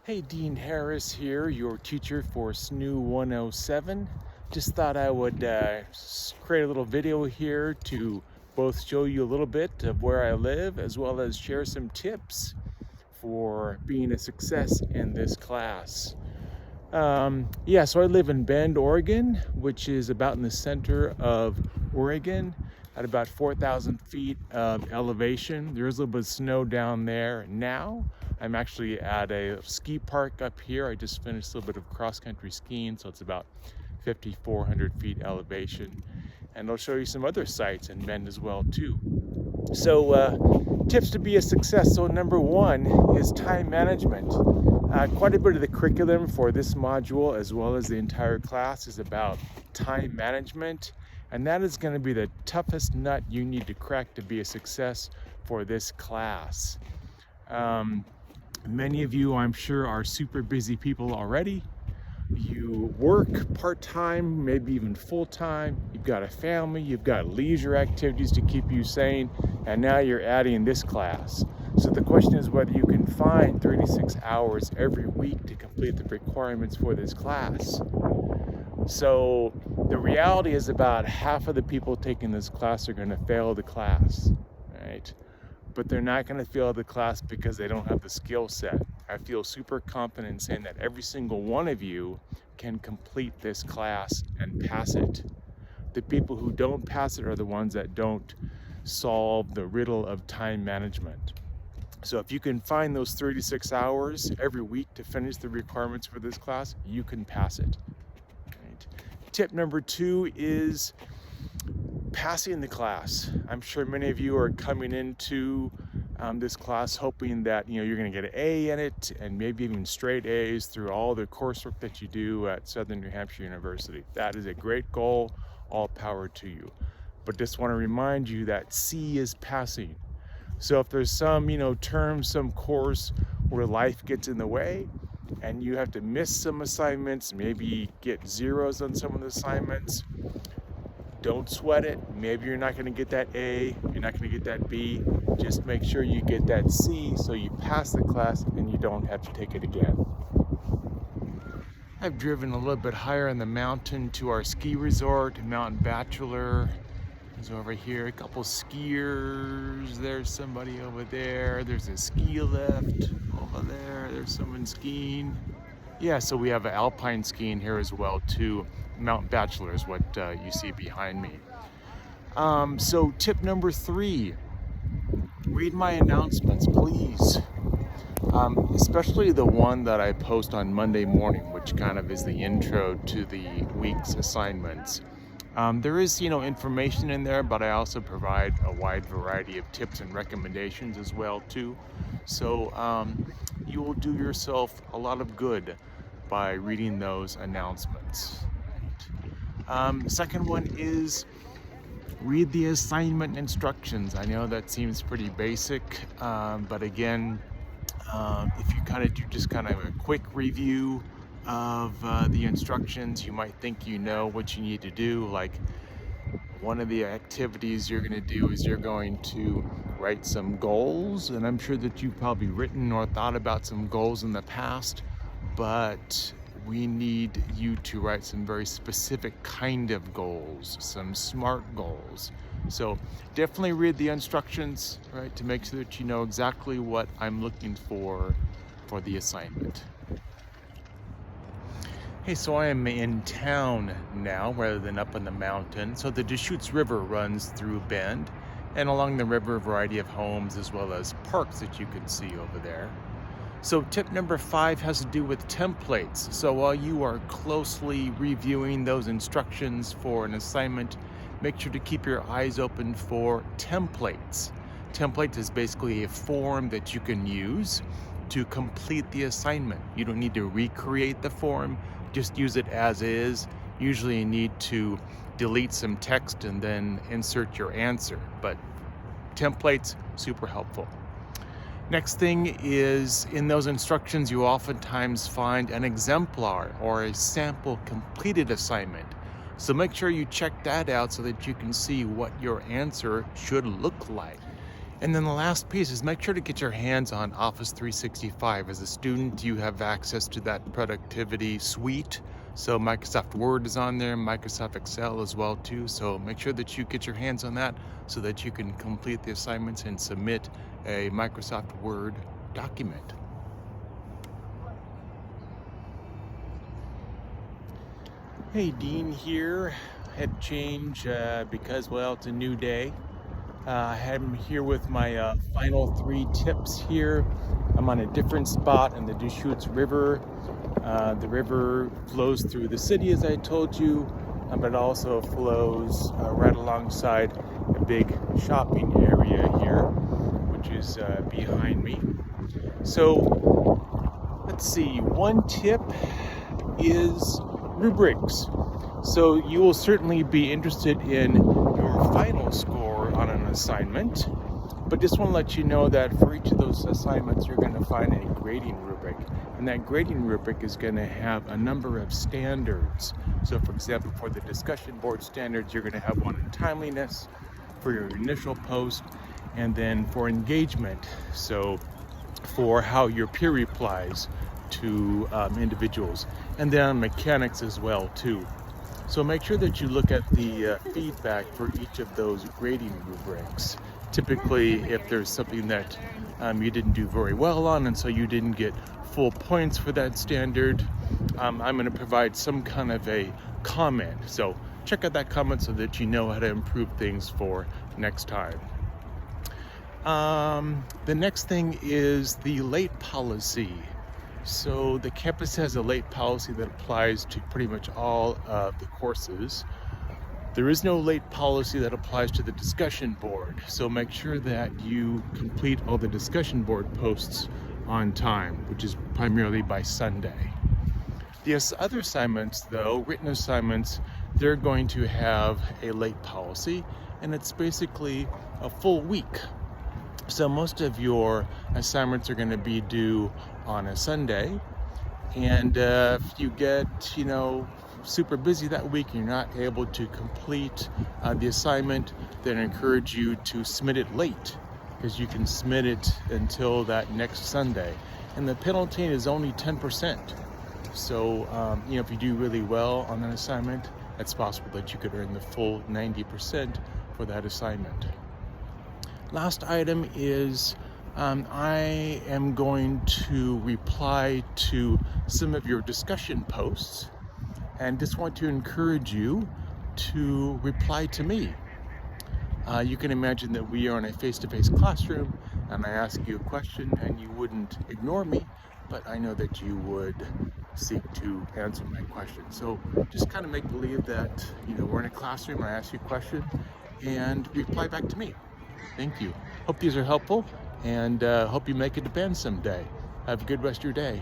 Hey, Dean Harris here, your teacher for SNHU 107. Just thought I would create a little video here to both show you a little bit of where I live as well as share some tips for being a success in this class. So I live in Bend, Oregon, which is about in the center of Oregon at about 4,000 feet of elevation. There's a little bit of snow down there now. I'm actually at a ski park up here. I just finished a little bit of cross-country skiing, so it's about 5,400 feet elevation. And I'll show you some other sites in Bend as well too. So tips to be a success. So number one is time management. Quite a bit of the curriculum for this module as well as the entire class is about time management, and that is going to be the toughest nut you need to crack to be a success for this class. Many of you, I'm sure, are super busy people already. You work part-time, maybe even full-time. You've got a family, you've got leisure activities to keep you sane, and now you're adding this class. So the question is whether you can find 36 hours every week to complete the requirements for this class. So the reality is about half of the people taking this class are going to fail the class, right? But they're not going to fail the class because they don't have the skill set. I feel super confident in saying that every single one of you can complete this class and pass it. The people who don't pass it are the ones that don't solve the riddle of time management. So if you can find those 36 hours every week to finish the requirements for this class, you can pass it. Right. Tip number two is passing the class. I'm sure many of you are coming into this class hoping that you're going to get an A in it and maybe even straight A's through all the coursework that you do at Southern New Hampshire University. That is a great goal. All power to you. But just want to remind you that C is passing. So if there's some term, some course where life gets in the way and you have to miss some assignments, maybe get zeros on some of the assignments, don't sweat it. Maybe you're not going to get that A, you're not going to get that B. Just make sure you get that C so you pass the class and you don't have to take it again. I've driven a little bit higher in the mountain to our ski resort, Mountain Bachelor. Is over here, a couple skiers. There's somebody over there. There's a ski lift over there. There's someone skiing. Yeah, so we have alpine skiing here as well too. Mount Bachelor is what you see behind me. So tip number three, read my announcements, please. Especially the one that I post on Monday morning, which kind of is the intro to the week's assignments. There is, information in there, but I also provide a wide variety of tips and recommendations as well too. So you will do yourself a lot of good by reading those announcements. Second one is read the assignment instructions. I know that seems pretty basic, but again, if you do just a quick review of the instructions, you might think you know what you need to do. Like, one of the activities you're going to do is you're going to write some goals, and I'm sure that you've probably written or thought about some goals in the past, but we need you to write some very specific kind of goals, some SMART goals. So definitely read the instructions, right, to make sure that you know exactly what I'm looking for the assignment. Hey, so I am in town now rather than up on the mountain. So the Deschutes River runs through Bend, and along the river a variety of homes as well as parks that you can see over there. So tip number 5 has to do with templates. So while you are closely reviewing those instructions for an assignment, make sure to keep your eyes open for templates. Template is basically a form that you can use to complete the assignment. You don't need to recreate the form, just use it as is. Usually you need to delete some text and then insert your answer, but templates, super helpful. Next thing is, in those instructions you oftentimes find an exemplar or a sample completed assignment. So make sure you check that out so that you can see what your answer should look like. And then the last piece is make sure to get your hands on Office 365. As a student, you have access to that productivity suite. So Microsoft Word is on there, Microsoft Excel as well too. So make sure that you get your hands on that so that you can complete the assignments and submit a Microsoft Word document. Hey, Dean here. I had to change because, well, it's a new day. I'm here with my final 3 tips here. I'm on a different spot in the Deschutes River. The river flows through the city, as I told you, but it also flows right alongside a big shopping area here, which is behind me. So let's see, one tip is rubrics. So you will certainly be interested in your final score on an assignment, but just want to let you know that for each of those assignments you're going to find a grading rubric, and that grading rubric is going to have a number of standards. So for example, for the discussion board standards, you're going to have one in timeliness for your initial post, and then for engagement, so for how your peer replies to individuals, and then mechanics as well too. So make sure that you look at the feedback for each of those grading rubrics. Typically, if there's something that you didn't do very well on, and so you didn't get full points for that standard, I'm going to provide some kind of a comment. So check out that comment so that you know how to improve things for next time. The next thing is the late policy. So the campus has a late policy that applies to pretty much all of the courses. There is no late policy that applies to the discussion board, so make sure that you complete all the discussion board posts on time, which is primarily by Sunday. The other assignments, though, written assignments, they're going to have a late policy, and it's basically a full week. So most of your assignments are going to be due on a Sunday, and if you get, super busy that week and you're not able to complete the assignment, then I encourage you to submit it late, because you can submit it until that next Sunday, and the penalty is only 10%. So if you do really well on an assignment, it's possible that you could earn the full 90% for that assignment. Last item is I am going to reply to some of your discussion posts, and just want to encourage you to reply to me. You can imagine that we are in a face-to-face classroom, and I ask you a question and you wouldn't ignore me, but I know that you would seek to answer my question. So just kind of make believe that we're in a classroom, I ask you a question, and reply back to me. Thank you. Hope these are helpful, and hope you make it to Bend someday. Have a good rest of your day.